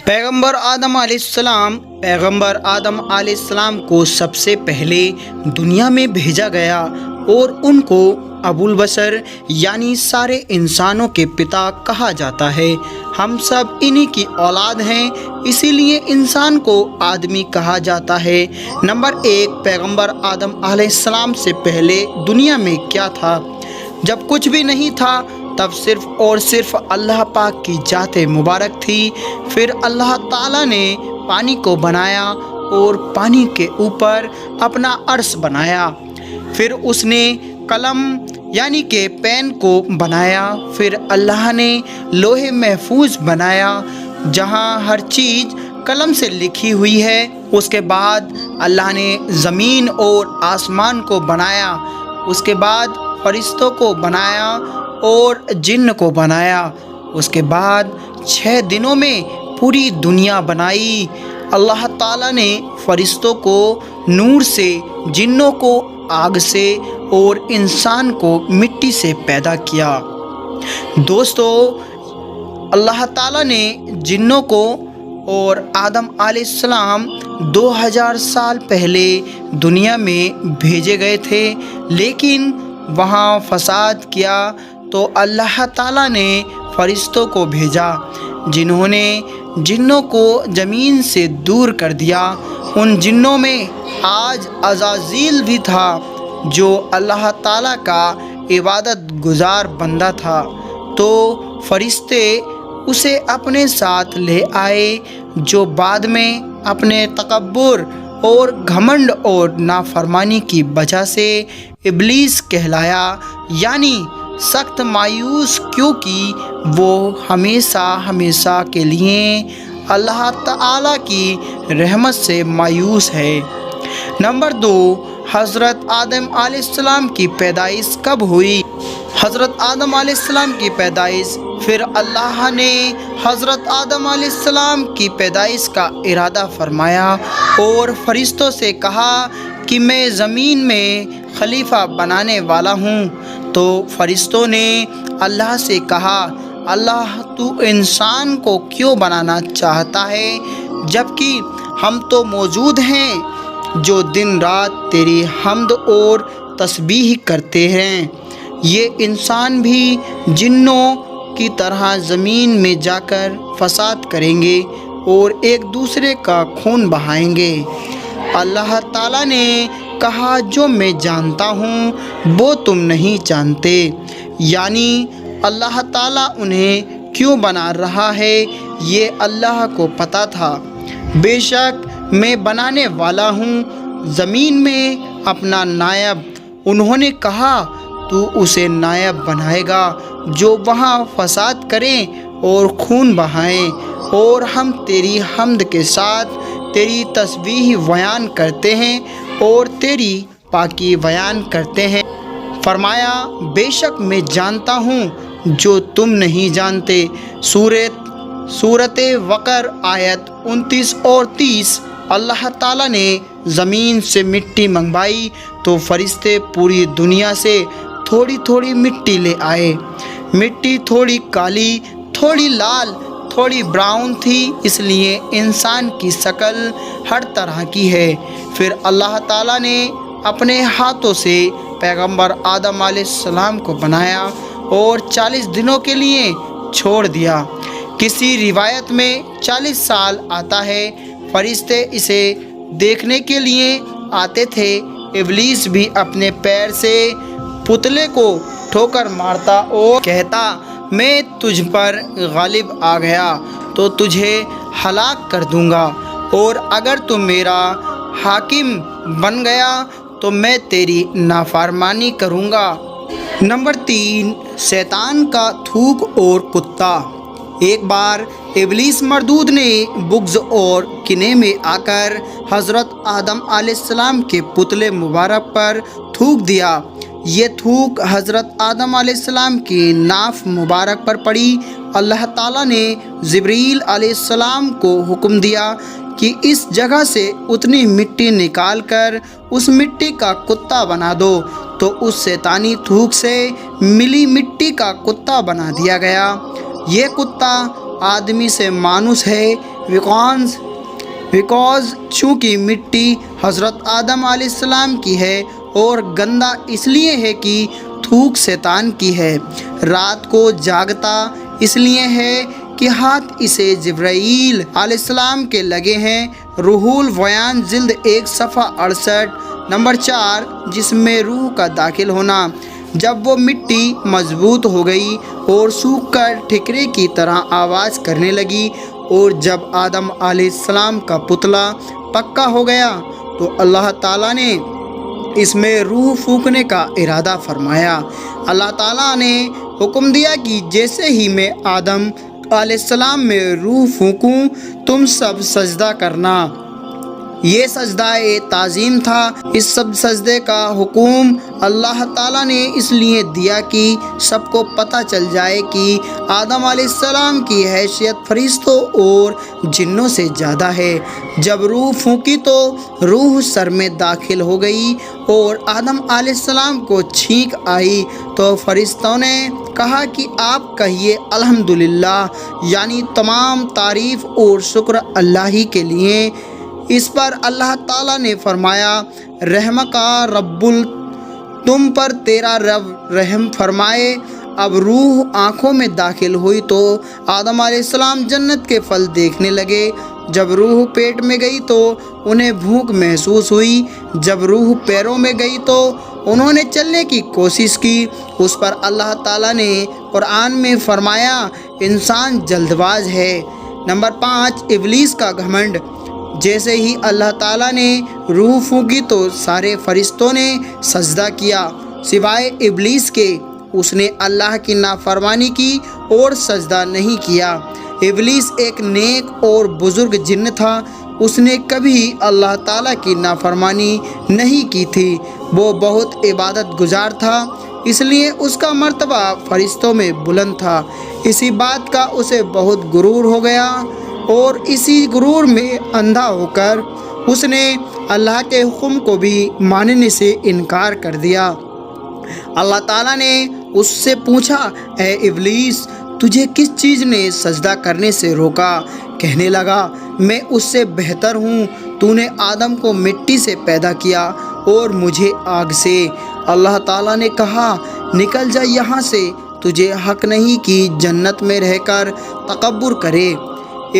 پیغمبر آدم علیہ السلام کو سب سے پہلے دنیا میں بھیجا گیا اور ان کو ابو البشر یعنی سارے انسانوں کے پتا کہا جاتا ہے۔ ہم سب انہی کی اولاد ہیں، اسی لیے انسان کو آدمی کہا جاتا ہے۔ نمبر 1، پیغمبر آدم علیہ السلام سے پہلے دنیا میں کیا تھا؟ جب کچھ بھی نہیں تھا تب صرف اور صرف اللہ پاک کی ذات مبارک تھی۔ پھر اللہ تعالیٰ نے پانی کو بنایا اور پانی کے اوپر اپنا عرش بنایا۔ پھر اس نے قلم یعنی کہ پین کو بنایا۔ پھر اللہ نے لوح محفوظ بنایا جہاں ہر چیز قلم سے لکھی ہوئی ہے۔ اس کے بعد اللہ نے زمین اور آسمان کو بنایا۔ اس کے بعد فرشتوں کو بنایا اور جن کو بنایا۔ اس کے بعد 6 دنوں میں پوری دنیا بنائی۔ اللہ تعالیٰ نے فرشتوں کو نور سے، جنوں کو آگ سے اور انسان کو مٹی سے پیدا کیا۔ دوستو، اللہ تعالیٰ نے جنوں کو اور آدم علیہ السلام 2000 سال پہلے دنیا میں بھیجے گئے تھے، لیکن وہاں فساد کیا تو اللہ تعالیٰ نے فرشتوں کو بھیجا جنہوں نے جنوں کو زمین سے دور کر دیا۔ ان جنوں میں آج عزازیل بھی تھا جو اللہ تعالیٰ کا عبادت گزار بندہ تھا، تو فرشتے اسے اپنے ساتھ لے آئے، جو بعد میں اپنے تکبر اور گھمنڈ اور نافرمانی کی وجہ سے ابلیس کہلایا، یعنی سخت مایوس، کیونکہ وہ ہمیشہ کے لیے اللہ تعالیٰ کی رحمت سے مایوس ہے۔ نمبر 2، حضرت آدم علیہ السلام کی پیدائش کب ہوئی؟ حضرت آدم علیہ السلام کی پیدائش، پھر اللہ نے حضرت آدم علیہ السلام کی پیدائش کا ارادہ فرمایا اور فرشتوں سے کہا کہ میں زمین میں خلیفہ بنانے والا ہوں۔ تو فرشتوں نے اللہ سے کہا، اللہ تو انسان کو کیوں بنانا چاہتا ہے جبکہ ہم تو موجود ہیں جو دن رات تیری حمد اور تسبیح کرتے ہیں۔ یہ انسان بھی جنوں کی طرح زمین میں جا کر فساد کریں گے اور ایک دوسرے کا خون بہائیں گے۔ اللہ تعالیٰ نے کہا، جو میں جانتا ہوں وہ تم نہیں جانتے، یعنی اللہ تعالیٰ انہیں کیوں بنا رہا ہے یہ اللہ کو پتہ تھا۔ بے شک میں بنانے والا ہوں زمین میں اپنا نائب۔ انہوں نے کہا، تو اسے نائب بنائے گا جو وہاں فساد کریں اور خون بہائیں، اور ہم تیری حمد کے ساتھ تیری تسبیح بیان کرتے ہیں اور تیری پاکی بیان کرتے ہیں۔ فرمایا، بے شک میں جانتا ہوں جو تم نہیں جانتے۔ سورۃ وقر آیت 29 اور 30۔ اللہ تعالیٰ نے زمین سے مٹی منگوائی تو فرشتے پوری دنیا سے تھوڑی تھوڑی مٹی لے آئے۔ مٹی تھوڑی کالی، تھوڑی لال، تھوڑی براؤن تھی، اس لیے انسان کی شکل ہر طرح کی ہے۔ پھر اللہ تعالیٰ نے اپنے ہاتھوں سے پیغمبر آدم علیہ السلام کو بنایا اور 40 دنوں کے لیے چھوڑ دیا۔ کسی روایت میں 40 سال آتا ہے۔ فرشتے اسے دیکھنے کے لیے آتے تھے۔ ابلیس بھی اپنے پیر سے پتلے کو ٹھوکر مارتا اور کہتا، میں تجھ پر غالب آ گیا تو تجھے ہلاک کر دوں گا، اور اگر تم میرا حاکم بن گیا تو میں تیری نافرمانی کروں گا۔ نمبر 3، شیطان کا تھوک اور کتا۔ ایک بار ابلیس مردود نے بغض اور کینے میں آ کر حضرت آدم علیہ السلام کے پتلے مبارک پر تھوک دیا۔ یہ تھوک حضرت آدم علیہ السلام کی ناف مبارک پر پڑی۔ اللہ تعالیٰ نے جبرائیل علیہ السلام کو حکم دیا کہ اس جگہ سے اتنی مٹی نکال کر اس مٹی کا کتا بنا دو، تو اس شیطانی تھوک سے ملی مٹی کا کتا بنا دیا گیا۔ یہ کتا آدمی سے مانوس ہے، بیکاز چونکہ مٹی حضرت آدم علیہ السلام کی ہے اور گندا اس لیے ہے کہ تھوک شیطان کی ہے۔ رات کو جاگتا اس لیے ہے کہ ہاتھ اسے جبرائیل علیہ السلام کے لگے ہیں۔ روح البیان جلد 1 صفحہ 68 نمبر 4 جسم میں روح کا داخل ہونا۔ جب وہ مٹی مضبوط ہو گئی اور سوکھ کر ٹھیکرے کی طرح آواز کرنے لگی، اور جب آدم علیہ السلام کا پتلا پکا ہو گیا تو اللہ تعالیٰ نے اس میں روح پھونکنے کا ارادہ فرمایا۔ اللہ تعالیٰ نے حکم دیا کہ جیسے ہی میں آدم علیہ السلام میں روح پھونکوں تم سب سجدہ کرنا۔ یہ سجدہ تعظیم تھا۔ اس سب سجدے کا حکم اللہ تعالیٰ نے اس لیے دیا کہ سب کو پتہ چل جائے کہ آدم علیہ السلام کی حیثیت فرشتوں اور جنوں سے زیادہ ہے۔ جب روح پھونکی تو روح سر میں داخل ہو گئی اور آدم علیہ السلام کو چھینک آئی تو فرشتوں نے کہا کہ آپ کہیے الحمدللہ، یعنی تمام تعریف اور شکر اللہ ہی کے لیے۔ اس پر اللہ تعالیٰ نے فرمایا رحم کا رب تم پر تیرا رب رحم فرمائے۔ اب روح آنکھوں میں داخل ہوئی تو آدم علیہ السلام جنت کے پھل دیکھنے لگے۔ جب روح پیٹ میں گئی تو انہیں بھوک محسوس ہوئی۔ جب روح پیروں میں گئی تو انہوں نے چلنے کی کوشش کی۔ اس پر اللہ تعالیٰ نے قرآن میں فرمایا انسان جلد باز ہے۔ نمبر 5 ابلیس کا گھمنڈ۔ جیسے ہی اللہ تعالیٰ نے روح پھونکی تو سارے فرشتوں نے سجدہ کیا سوائے ابلیس کے۔ اس نے اللہ کی نافرمانی کی اور سجدہ نہیں کیا۔ ابلیس ایک نیک اور بزرگ جن تھا۔ اس نے کبھی اللہ تعالیٰ کی نافرمانی نہیں کی تھی۔ وہ بہت عبادت گزار تھا، اس لیے اس کا مرتبہ فرشتوں میں بلند تھا۔ اسی بات کا اسے بہت غرور ہو گیا اور اسی غرور میں اندھا ہو کر اس نے اللہ کے حکم کو بھی ماننے سے انکار کر دیا۔ اللہ تعالیٰ نے اس سے پوچھا اے ابلیس تجھے کس چیز نے سجدہ کرنے سے روکا؟ کہنے لگا میں اس سے بہتر ہوں، تو نے آدم کو مٹی سے پیدا کیا اور مجھے آگ سے۔ اللہ تعالیٰ نے کہا نکل جا یہاں سے، تجھے حق نہیں کہ جنت میں رہ کر تکبر کرے۔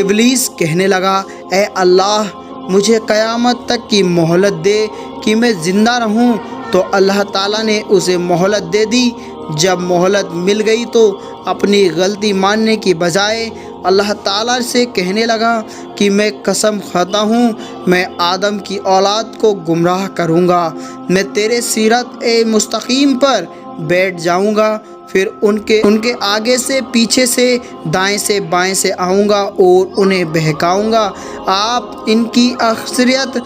ابلیس کہنے لگا اے اللہ مجھے قیامت تک کی مہلت دے کہ میں زندہ رہوں۔ تو اللہ تعالیٰ نے اسے مہلت دے دی۔ جب مہلت مل گئی تو اپنی غلطی ماننے کی بجائے اللہ تعالیٰ سے کہنے لگا کہ میں قسم کھاتا ہوں میں آدم کی اولاد کو گمراہ کروں گا۔ میں تیرے صراط مستقیم پر بیٹھ جاؤں گا، پھر ان کے آگے سے پیچھے سے دائیں سے بائیں سے آؤں گا اور انہیں بہکاؤں گا۔ آپ ان کی اکثریت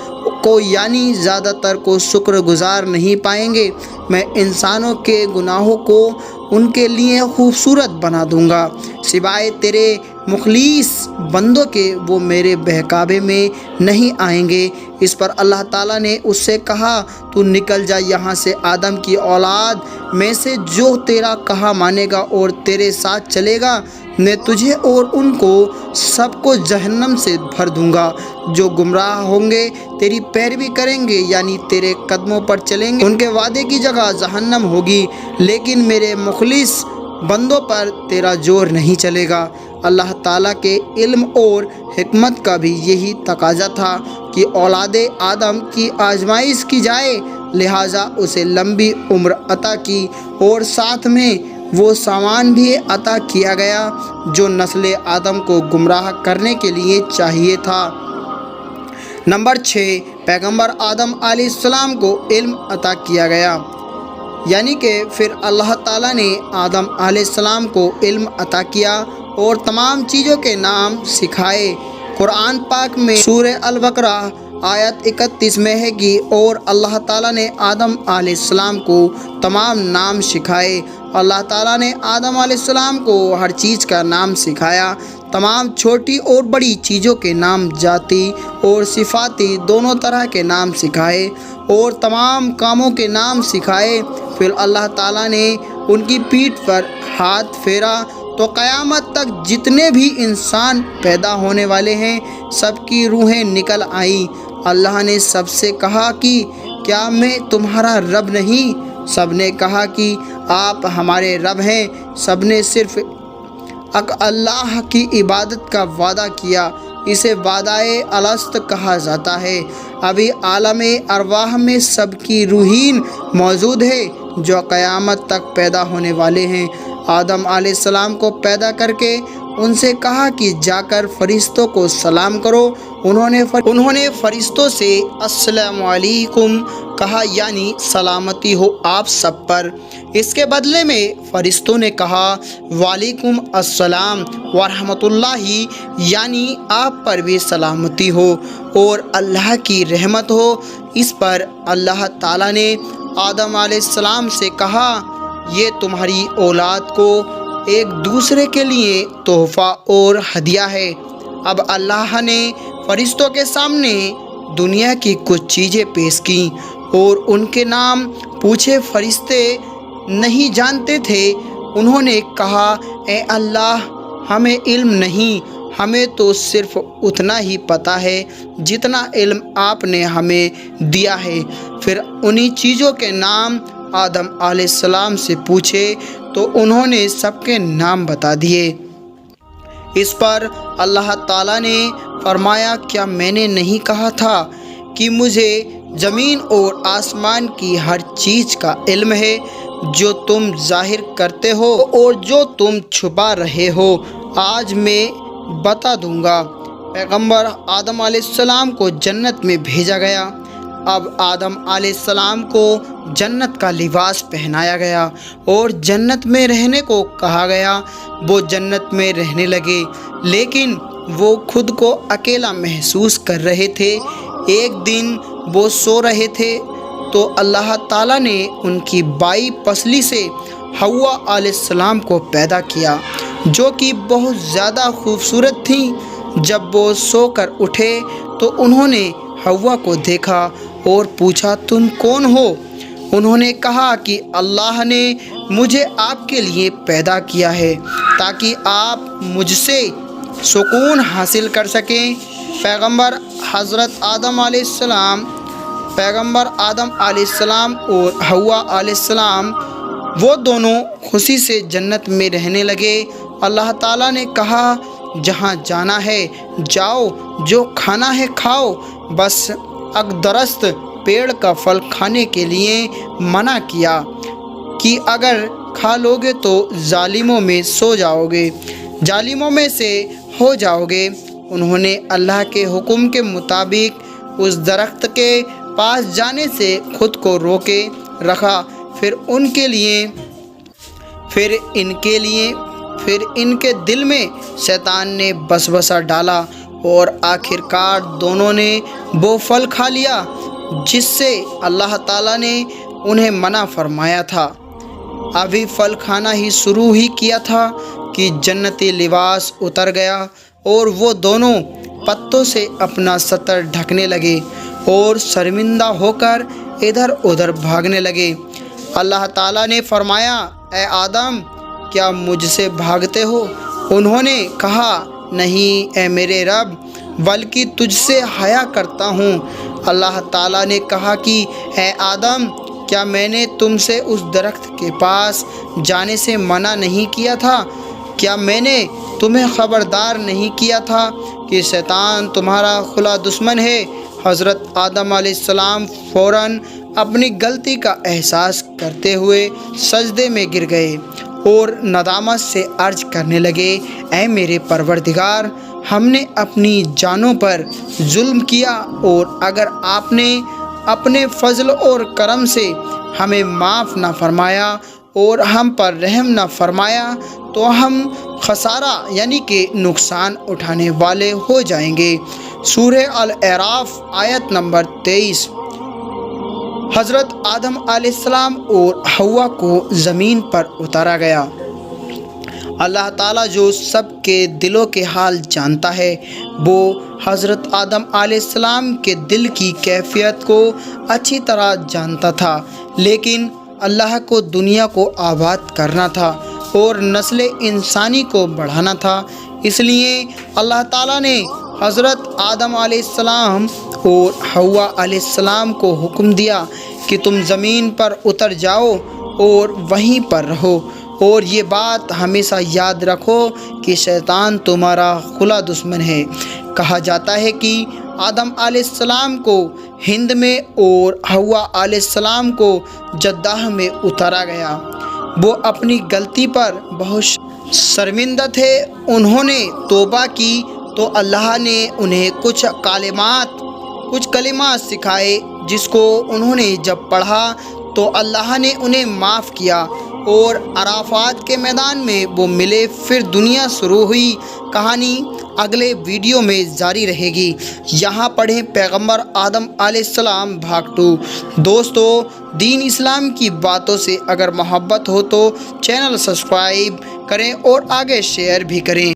کو یعنی زیادہ تر کو شکر گزار نہیں پائیں گے۔ میں انسانوں کے گناہوں کو ان کے لیے خوبصورت بنا دوں گا، سوائے تیرے مخلص بندوں کے وہ میرے بہکاوے میں نہیں آئیں گے۔ اس پر اللہ تعالیٰ نے اس سے کہا تو نکل جا یہاں سے، آدم کی اولاد میں سے جو تیرا کہا مانے گا اور تیرے ساتھ چلے گا میں تجھے اور ان کو سب کو جہنم سے بھر دوں گا۔ جو گمراہ ہوں گے تیری پیروی کریں گے یعنی تیرے قدموں پر چلیں گے، ان کے وعدے کی جگہ جہنم ہوگی، لیکن میرے مخلص بندوں پر تیرا زور نہیں چلے گا۔ اللہ تعالیٰ کے علم اور حکمت کا بھی یہی تقاضا تھا کہ اولاد آدم کی آزمائش کی جائے، لہٰذا اسے لمبی عمر عطا کی اور ساتھ میں وہ سامان بھی عطا کیا گیا جو نسل آدم کو گمراہ کرنے کے لیے چاہیے تھا۔ نمبر 6 پیغمبر آدم علیہ السلام کو علم عطا کیا گیا، یعنی کہ پھر اللہ تعالیٰ نے آدم علیہ السلام کو علم عطا کیا اور تمام چیزوں کے نام سکھائے۔ قرآن پاک میں سورہ البقرہ آیت 31 میں ہے کہ اور اللہ تعالیٰ نے آدم علیہ السلام کو تمام نام سکھائے۔ اللہ تعالیٰ نے آدم علیہ السلام کو ہر چیز کا نام سکھایا، تمام چھوٹی اور بڑی چیزوں کے نام ذاتی اور صفاتی دونوں طرح کے نام سکھائے اور تمام کاموں کے نام سکھائے۔ پھر اللہ تعالیٰ نے ان کی پیٹھ پر ہاتھ پھیرا تو قیامت تک جتنے بھی انسان پیدا ہونے والے ہیں سب کی روحیں نکل آئیں۔ اللہ نے سب سے کہا کہ کیا میں تمہارا رب نہیں؟ سب نے کہا کہ آپ ہمارے رب ہیں۔ سب نے صرف اللہ کی عبادت کا وعدہ کیا۔ اسے وعدۂ الست کہا جاتا ہے۔ ابھی عالم ارواح میں سب کی روحین موجود ہے جو قیامت تک پیدا ہونے والے ہیں۔ آدم علیہ السلام کو پیدا کر کے ان سے کہا کہ جا کر فرشتوں کو سلام کرو۔ انہوں نے فرشتوں سے السلام علیکم کہا، یعنی سلامتی ہو آپ سب پر۔ اس کے بدلے میں فرشتوں نے کہا وعلیکم السلام ورحمۃ اللہ، یعنی آپ پر بھی سلامتی ہو اور اللہ کی رحمت ہو۔ اس پر اللہ تعالیٰ نے آدم علیہ السلام سے کہا یہ تمہاری اولاد کو ایک دوسرے کے لیے تحفہ اور ہدیہ ہے۔ اب اللہ نے فرشتوں کے سامنے دنیا کی کچھ چیزیں پیش کیں اور ان کے نام پوچھے۔ فرشتے نہیں جانتے تھے۔ انہوں نے کہا اے اللہ ہمیں علم نہیں، ہمیں تو صرف اتنا ہی پتہ ہے جتنا علم آپ نے ہمیں دیا ہے۔ پھر انہی چیزوں کے نام آدم علیہ السلام سے پوچھے تو انہوں نے سب کے نام بتا دیے۔ اس پر اللہ تعالیٰ نے فرمایا کیا میں نے نہیں کہا تھا کہ مجھے زمین اور آسمان کی ہر چیز کا علم ہے؟ جو تم ظاہر کرتے ہو اور جو تم چھپا رہے ہو آج میں بتا دوں گا۔ پیغمبر آدم علیہ السلام کو جنت میں بھیجا گیا۔ اب آدم علیہ السلام کو جنت کا لباس پہنایا گیا اور جنت میں رہنے کو کہا گیا۔ وہ جنت میں رہنے لگے لیکن وہ خود کو اکیلا محسوس کر رہے تھے۔ ایک دن وہ سو رہے تھے تو اللہ تعالیٰ نے ان کی بائی پسلی سے حوا علیہ السلام کو پیدا کیا جو کہ بہت زیادہ خوبصورت تھیں۔ جب وہ سو کر اٹھے تو انہوں نے حوا کو دیکھا اور پوچھا تم کون ہو؟ انہوں نے کہا کہ اللہ نے مجھے آپ کے لیے پیدا کیا ہے تاکہ آپ مجھ سے سکون حاصل کر سکیں۔ پیغمبر آدم علیہ السلام اور حوا علیہ السلام وہ دونوں خوشی سے جنت میں رہنے لگے۔ اللہ تعالیٰ نے کہا جہاں جانا ہے جاؤ، جو کھانا ہے کھاؤ، بس ایک درخت پیڑ کا پھل کھانے کے لیے منع کیا کہ اگر کھا لوگے تو ظالموں میں سے ہو جاؤ گے۔ انہوں نے اللہ کے حکم کے مطابق اس درخت کے پاس جانے سے خود کو روکے رکھا۔ پھر ان کے دل میں شیطان نے وسوسہ ڈالا اور آخرکار دونوں نے وہ پھل کھا لیا جس سے اللہ تعالیٰ نے انہیں منع فرمایا تھا۔ ابھی پھل کھانا ہی شروع ہی کیا تھا کہ جنتی لباس اتر گیا اور وہ دونوں پتوں سے اپنا سطر ڈھکنے لگے اور شرمندہ ہو کر ادھر ادھر بھاگنے لگے۔ اللہ تعالیٰ نے فرمایا اے آدم کیا مجھ سے بھاگتے ہو؟ انہوں نے کہا نہیں اے میرے رب، بلکہ تجھ سے حیا کرتا ہوں۔ اللہ تعالیٰ نے کہا کہ اے آدم کیا میں نے تم سے اس درخت کے پاس جانے سے منع نہیں کیا تھا؟ کیا میں نے تمہیں خبردار نہیں کیا تھا کہ شیطان تمہارا کھلا دشمن ہے؟ حضرت آدم علیہ السلام فوراً اپنی غلطی کا احساس کرتے ہوئے سجدے میں گر گئے اور ندامت سے عرض کرنے لگے اے میرے پروردگار، ہم نے اپنی جانوں پر ظلم کیا اور اگر آپ نے اپنے فضل اور کرم سے ہمیں معاف نہ فرمایا اور ہم پر رحم نہ فرمایا تو ہم خسارہ یعنی کہ نقصان اٹھانے والے ہو جائیں گے۔ سورہ الاعراف آیت نمبر 23۔ حضرت آدم علیہ السلام اور حوا کو زمین پر اتارا گیا۔ اللہ تعالیٰ جو سب کے دلوں کے حال جانتا ہے، وہ حضرت آدم علیہ السلام کے دل کی کیفیت کو اچھی طرح جانتا تھا، لیکن اللہ کو دنیا کو آباد کرنا تھا اور نسل انسانی کو بڑھانا تھا۔ اس لیے اللہ تعالیٰ نے حضرت آدم علیہ السلام اور حوا علیہ السلام کو حکم دیا کہ تم زمین پر اتر جاؤ اور وہیں پر رہو، اور یہ بات ہمیشہ یاد رکھو کہ شیطان تمہارا کھلا دشمن ہے۔ کہا جاتا ہے کہ آدم علیہ السلام کو ہند میں اور حوا علیہ السلام کو جدہ میں اتارا گیا۔ وہ اپنی غلطی پر بہت شرمندہ تھے۔ انہوں نے توبہ کی تو اللہ نے انہیں کچھ کلمات سکھائے، جس کو انہوں نے جب پڑھا تو اللہ نے انہیں معاف کیا اور عرفات کے میدان میں وہ ملے۔ پھر دنیا شروع ہوئی۔ کہانی اگلے ویڈیو میں جاری رہے گی۔ یہاں پڑھیں پیغمبر آدم علیہ السلام بھاگ 2۔ دوستو، دین اسلام کی باتوں سے اگر محبت ہو تو چینل سبسکرائب کریں اور آگے شیئر بھی کریں۔